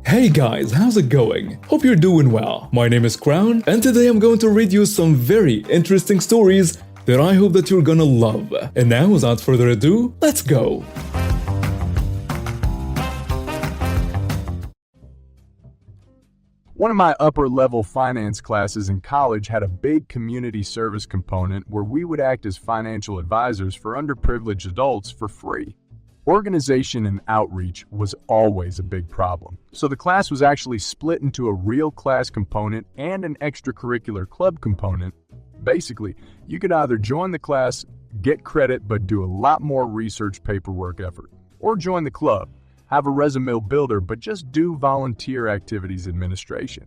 Hey guys, how's it going? Hope you're doing well. My name is Crown, and today I'm going to read you some very interesting stories that I hope that you're gonna love. And now, without further ado, let's go! One of my upper-level finance classes in college had a big community service component where we would act as financial advisors for underprivileged adults for free. Organization and outreach was always a big problem, so the class was actually split into a real class component and an extracurricular club component. Basically, you could either join the class, get credit but do a lot more research paperwork effort, or join the club, have a resume builder but just do volunteer activities administration.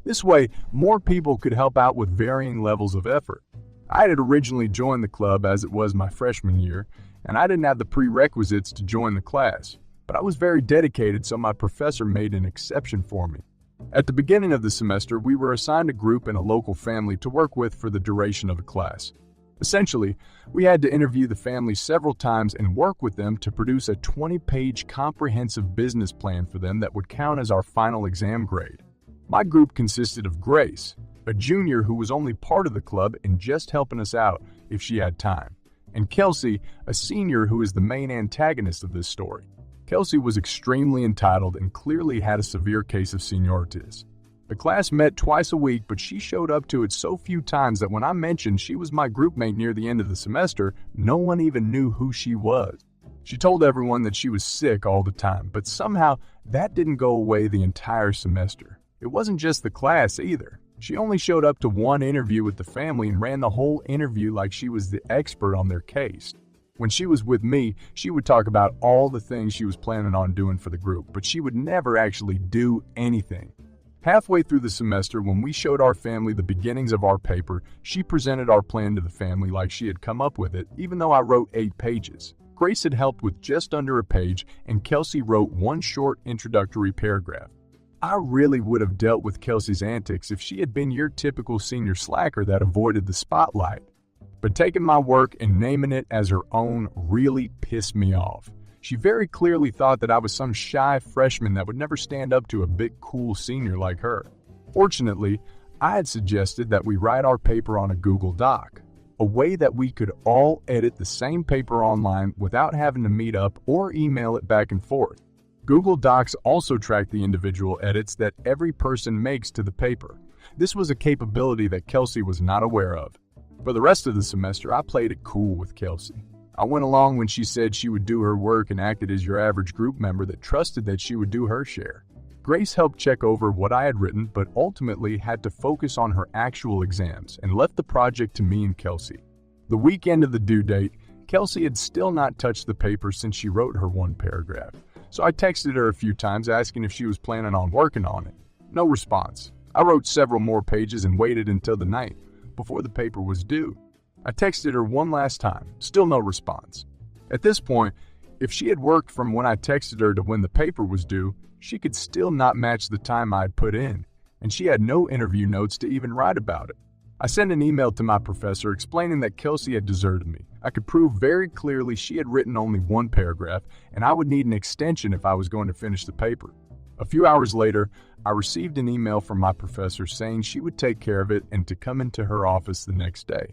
This way, more people could help out with varying levels of effort. I had originally joined the club as it was my freshman year, and I didn't have the prerequisites to join the class, but I was very dedicated, so my professor made an exception for me. At the beginning of the semester, we were assigned a group and a local family to work with for the duration of the class. Essentially, we had to interview the family several times and work with them to produce a 20-page comprehensive business plan for them that would count as our final exam grade. My group consisted of Grace, a junior who was only part of the club and just helping us out if she had time, and Kelsey, a senior who is the main antagonist of this story. Kelsey was extremely entitled and clearly had a severe case of senioritis. The class met twice a week, but she showed up to it so few times that when I mentioned she was my groupmate near the end of the semester, no one even knew who she was. She told everyone that she was sick all the time, but somehow that didn't go away the entire semester. It wasn't just the class either. She only showed up to one interview with the family and ran the whole interview like she was the expert on their case. When she was with me, she would talk about all the things she was planning on doing for the group, but she would never actually do anything. Halfway through the semester, when we showed our family the beginnings of our paper, she presented our plan to the family like she had come up with it, even though I wrote 8 pages. Grace had helped with just under a page, and Kelsey wrote one short introductory paragraph. I really would have dealt with Kelsey's antics if she had been your typical senior slacker that avoided the spotlight. But taking my work and naming it as her own really pissed me off. She very clearly thought that I was some shy freshman that would never stand up to a big cool senior like her. Fortunately, I had suggested that we write our paper on a Google Doc, a way that we could all edit the same paper online without having to meet up or email it back and forth. Google Docs also track the individual edits that every person makes to the paper. This was a capability that Kelsey was not aware of. For the rest of the semester, I played it cool with Kelsey. I went along when she said she would do her work and acted as your average group member that trusted that she would do her share. Grace helped check over what I had written, but ultimately had to focus on her actual exams and left the project to me and Kelsey. The weekend of the due date, Kelsey had still not touched the paper since she wrote her one paragraph. So I texted her a few times asking if she was planning on working on it. No response. I wrote several more pages and waited until the night, before the paper was due. I texted her one last time, still no response. At this point, if she had worked from when I texted her to when the paper was due, she could still not match the time I had put in, and she had no interview notes to even write about it. I sent an email to my professor explaining that Kelsey had deserted me. I could prove very clearly she had written only one paragraph, and I would need an extension if I was going to finish the paper. A few hours later, I received an email from my professor saying she would take care of it and to come into her office the next day.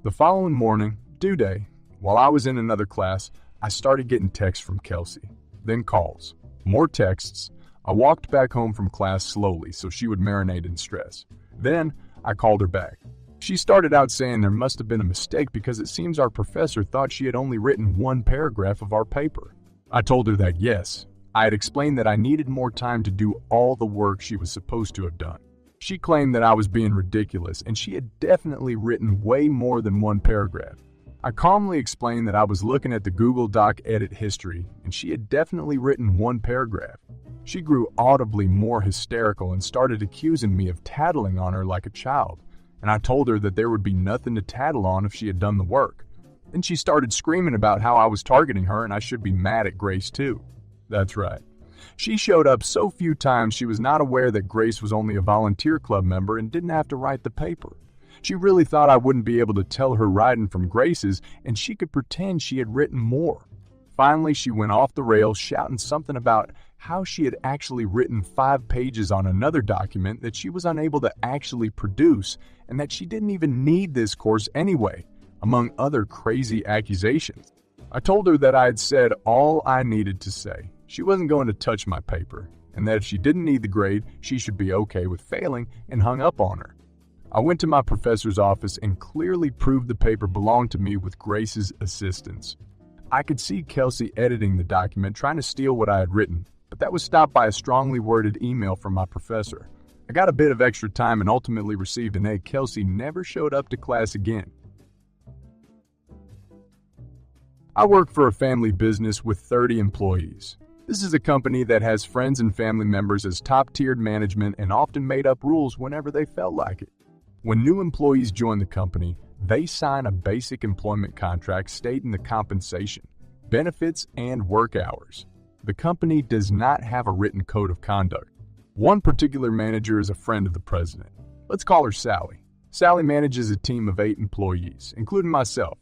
The following morning, due day, while I was in another class, I started getting texts from Kelsey, then calls, more texts. I walked back home from class slowly so she would marinate in stress. Then, I called her back. She started out saying there must have been a mistake because it seems our professor thought she had only written one paragraph of our paper. I told her that yes, I had explained that I needed more time to do all the work she was supposed to have done. She claimed that I was being ridiculous and she had definitely written way more than one paragraph. I calmly explained that I was looking at the Google Doc edit history and she had definitely written one paragraph. She grew audibly more hysterical and started accusing me of tattling on her like a child, and I told her that there would be nothing to tattle on if she had done the work. Then she started screaming about how I was targeting her and I should be mad at Grace too. That's right. She showed up so few times she was not aware that Grace was only a volunteer club member and didn't have to write the paper. She really thought I wouldn't be able to tell her writing from Grace's and she could pretend she had written more. Finally, she went off the rails shouting something about how she had actually written 5 pages on another document that she was unable to actually produce, and that she didn't even need this course anyway, among other crazy accusations. I told her that I had said all I needed to say. She wasn't going to touch my paper, and that if she didn't need the grade, she should be okay with failing, and hung up on her. I went to my professor's office and clearly proved the paper belonged to me with Grace's assistance. I could see Kelsey editing the document, trying to steal what I had written, but that was stopped by a strongly worded email from my professor. I got a bit of extra time and ultimately received an A. Kelsey never showed up to class again. I work for a family business with 30 employees. This is a company that has friends and family members as top-tiered management and often made up rules whenever they felt like it. When new employees join the company, they sign a basic employment contract stating the compensation, benefits, and work hours. The company does not have a written code of conduct. One particular manager is a friend of the president. Let's call her Sally. Sally manages a team of 8 employees, including myself.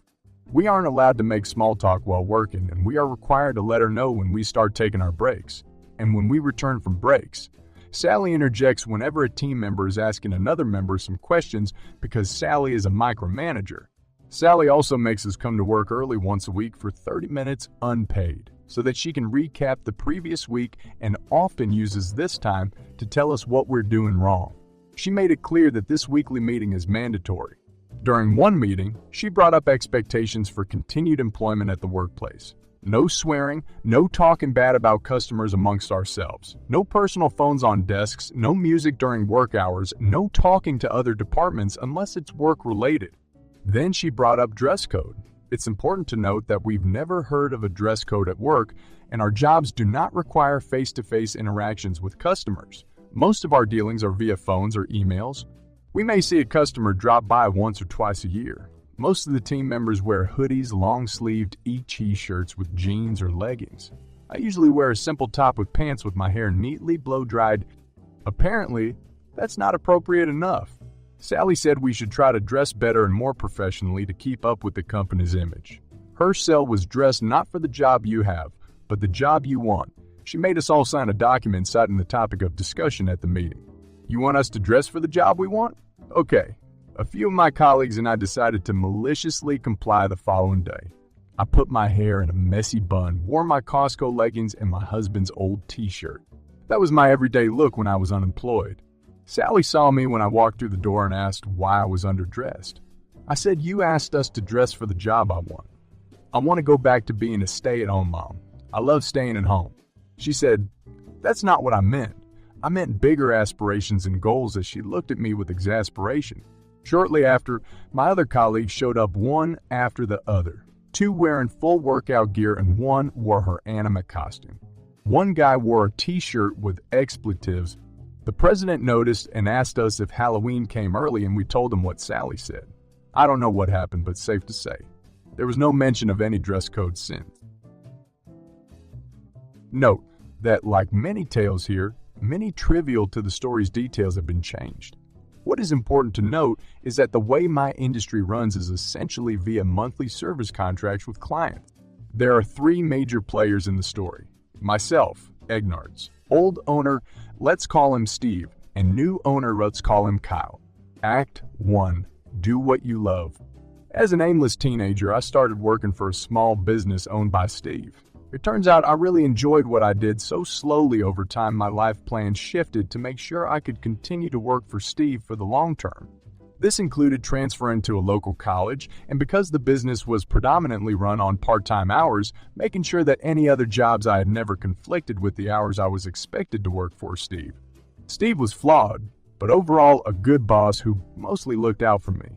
We aren't allowed to make small talk while working, and we are required to let her know when we start taking our breaks. And when we return from breaks, Sally interjects whenever a team member is asking another member some questions because Sally is a micromanager. Sally also makes us come to work early once a week for 30 minutes unpaid, so that she can recap the previous week, and often uses this time to tell us what we're doing wrong. She made it clear that this weekly meeting is mandatory. During one meeting, she brought up expectations for continued employment at the workplace. No swearing, no talking bad about customers amongst ourselves, no personal phones on desks, no music during work hours, no talking to other departments unless it's work-related. Then she brought up dress code. It's important to note that we've never heard of a dress code at work, and our jobs do not require face-to-face interactions with customers. Most of our dealings are via phones or emails. We may see a customer drop by once or twice a year. Most of the team members wear hoodies, long-sleeved t-shirts with jeans or leggings. I usually wear a simple top with pants with my hair neatly blow-dried. Apparently, that's not appropriate enough. Sally said we should try to dress better and more professionally to keep up with the company's image. Her sell was dressed not for the job you have, but the job you want. She made us all sign a document citing the topic of discussion at the meeting. You want us to dress for the job we want? Okay. A few of my colleagues and I decided to maliciously comply the following day. I put my hair in a messy bun, wore my Costco leggings, and my husband's old t-shirt. That was my everyday look when I was unemployed. Sally saw me when I walked through the door and asked why I was underdressed. I said, "You asked us to dress for the job I want. I want to go back to being a stay-at-home mom. I love staying at home." She said, "That's not what I meant. I meant bigger aspirations and goals," as she looked at me with exasperation. Shortly after, my other colleagues showed up one after the other. 2 wearing full workout gear and 1 wore her anime costume. One guy wore a t-shirt with expletives. The president noticed and asked us if Halloween came early, and we told him what Sally said. I don't know what happened, but safe to say, there was no mention of any dress code since. Note that, like many tales here, many trivial to the story's details have been changed. What is important to note is that the way my industry runs is essentially via monthly service contracts with clients. There are 3 major players in the story. Myself, Egnards, old owner, let's call him Steve, and new owner, let's call him Kyle. Act 1. Do what you love. As an aimless teenager, I started working for a small business owned by Steve. It turns out I really enjoyed what I did, so slowly over time my life plans shifted to make sure I could continue to work for Steve for the long term. This included transferring to a local college, and because the business was predominantly run on part-time hours, making sure that any other jobs I had never conflicted with the hours I was expected to work for Steve. Steve was flawed, but overall a good boss who mostly looked out for me.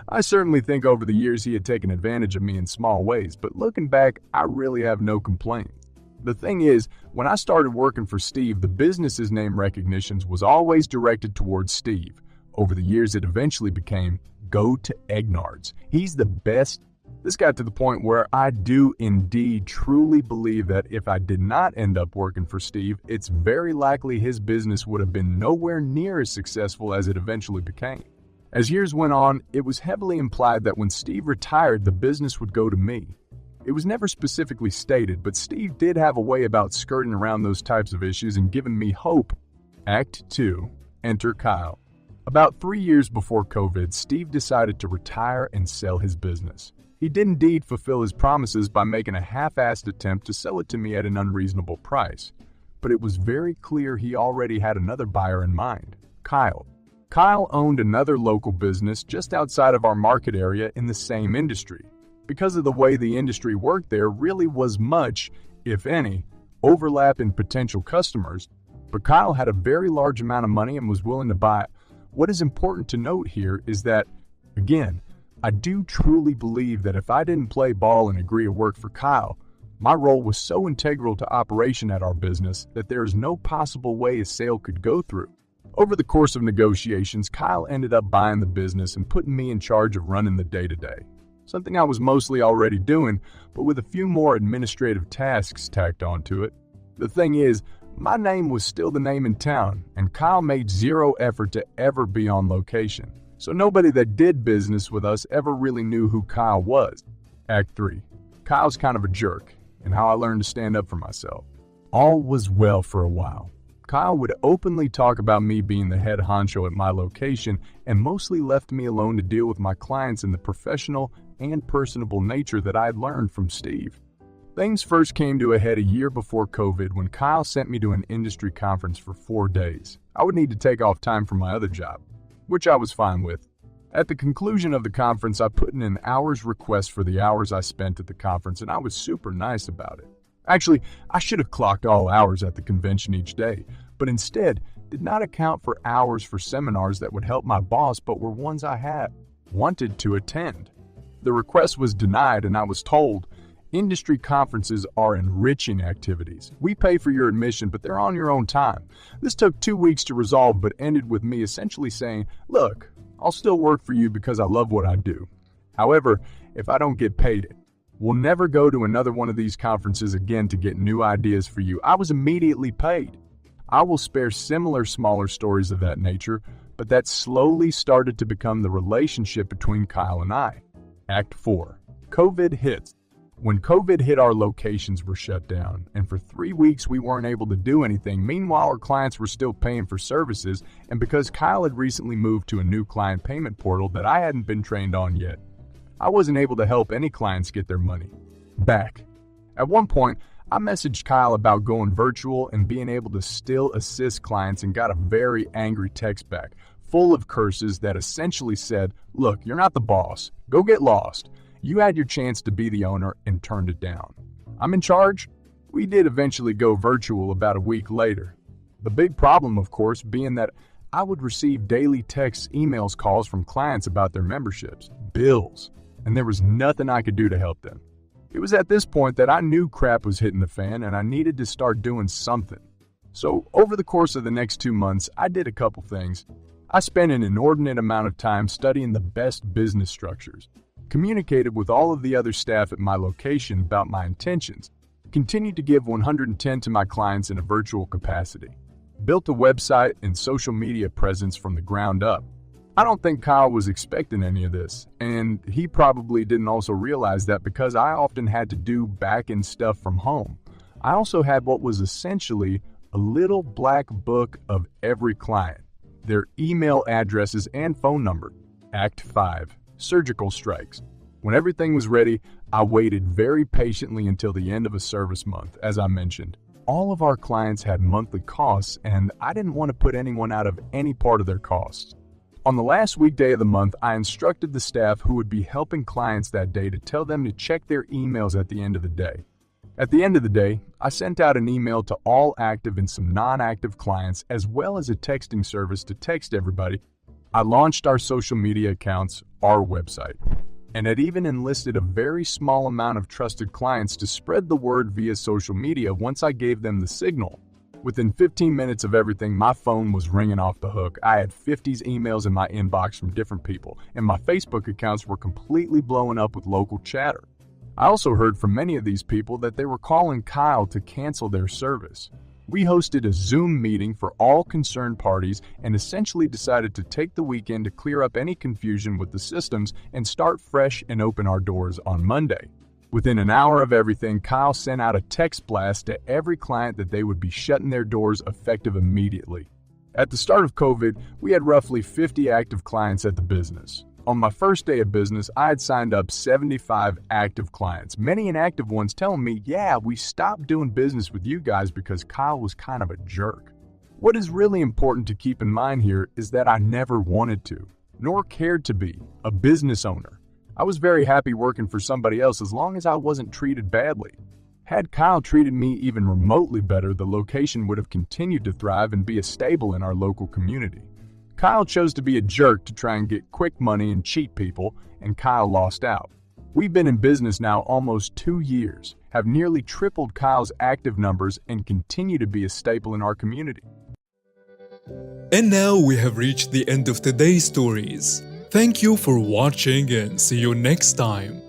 I certainly think over the years he had taken advantage of me in small ways, but looking back, I really have no complaints. The thing is, when I started working for Steve, the business's name recognitions was always directed towards Steve. Over the years, it eventually became, "Go to Egnards. He's the best." This got to the point where I do indeed truly believe that if I did not end up working for Steve, it's very likely his business would have been nowhere near as successful as it eventually became. As years went on, it was heavily implied that when Steve retired, the business would go to me. It was never specifically stated, but Steve did have a way about skirting around those types of issues and giving me hope. Act 2. Enter Kyle. About 3 years before COVID, Steve decided to retire and sell his business. He did indeed fulfill his promises by making a half-assed attempt to sell it to me at an unreasonable price. But it was very clear he already had another buyer in mind, Kyle. Kyle owned another local business just outside of our market area in the same industry. Because of the way the industry worked, there really was much, if any, overlap in potential customers, but Kyle had a very large amount of money and was willing to buy it. What is important to note here is that, again, I do truly believe that if I didn't play ball and agree to work for Kyle, my role was so integral to operation at our business that there is no possible way a sale could go through. Over the course of negotiations, Kyle ended up buying the business and putting me in charge of running the day-to-day. Something I was mostly already doing, but with a few more administrative tasks tacked onto it. The thing is, my name was still the name in town, and Kyle made zero effort to ever be on location. So nobody that did business with us ever really knew who Kyle was. Act 3. Kyle's kind of a jerk, and how I learned to stand up for myself. All was well for a while. Kyle would openly talk about me being the head honcho at my location and mostly left me alone to deal with my clients in the professional and personable nature that I had learned from Steve. Things first came to a head a year before COVID when Kyle sent me to an industry conference for 4 days. I would need to take off time from my other job, which I was fine with. At the conclusion of the conference, I put in an hour's request for the hours I spent at the conference, and I was super nice about it. Actually, I should have clocked all hours at the convention each day, but instead did not account for hours for seminars that would help my boss but were ones I wanted to attend. The request was denied, and I was told, industry conferences are enriching activities. We pay for your admission, but they're on your own time. This took 2 weeks to resolve, but ended with me essentially saying, look, I'll still work for you because I love what I do. However, if I don't get paid it, we'll never go to another one of these conferences again to get new ideas for you. I was immediately paid. I will spare similar smaller stories of that nature, but that slowly started to become the relationship between Kyle and I. Act 4. COVID hits. When COVID hit, our locations were shut down, and for 3 weeks we weren't able to do anything. Meanwhile, our clients were still paying for services, and because Kyle had recently moved to a new client payment portal that I hadn't been trained on yet, I wasn't able to help any clients get their money back. At one point, I messaged Kyle about going virtual and being able to still assist clients and got a very angry text back, full of curses that essentially said, look, you're not the boss. Go get lost. You had your chance to be the owner and turned it down. I'm in charge? We did eventually go virtual about a week later. The big problem, of course, being that I would receive daily texts, emails, calls from clients about their memberships, bills, and there was nothing I could do to help them. It was at this point that I knew crap was hitting the fan and I needed to start doing something. So over the course of the next 2 months, I did a couple things. I spent an inordinate amount of time studying the best business structures, communicated with all of the other staff at my location about my intentions, continued to give 110 to my clients in a virtual capacity, built a website and social media presence from the ground up. I don't think Kyle was expecting any of this, and he probably didn't also realize that because I often had to do back-end stuff from home. I also had what was essentially a little black book of every client, their email addresses and phone number. Act 5. Surgical strikes. When everything was ready, I waited very patiently until the end of a service month, as I mentioned. All of our clients had monthly costs, and I didn't want to put anyone out of any part of their costs. On the last weekday of the month, I instructed the staff who would be helping clients that day to tell them to check their emails at the end of the day. At the end of the day, I sent out an email to all active and some non-active clients, as well as a texting service to text everybody. I launched our social media accounts, our website, and had even enlisted a very small amount of trusted clients to spread the word via social media once I gave them the signal. Within 15 minutes of everything, my phone was ringing off the hook. I had 50 emails in my inbox from different people, and my Facebook accounts were completely blowing up with local chatter. I also heard from many of these people that they were calling Kyle to cancel their service. We hosted a Zoom meeting for all concerned parties and essentially decided to take the weekend to clear up any confusion with the systems and start fresh and open our doors on Monday. Within an hour of everything, Kyle sent out a text blast to every client that they would be shutting their doors effective immediately. At the start of COVID, we had roughly 50 active clients at the business. On my first day of business, I had signed up 75 active clients, many inactive ones telling me, yeah, we stopped doing business with you guys because Kyle was kind of a jerk. What is really important to keep in mind here is that I never wanted to, nor cared to be, a business owner. I was very happy working for somebody else as long as I wasn't treated badly. Had Kyle treated me even remotely better, the location would have continued to thrive and be a staple in our local community. Kyle chose to be a jerk to try and get quick money and cheat people, and Kyle lost out. We've been in business now almost 2 years, have nearly tripled Kyle's active numbers, and continue to be a staple in our community. And now we have reached the end of today's stories. Thank you for watching and see you next time.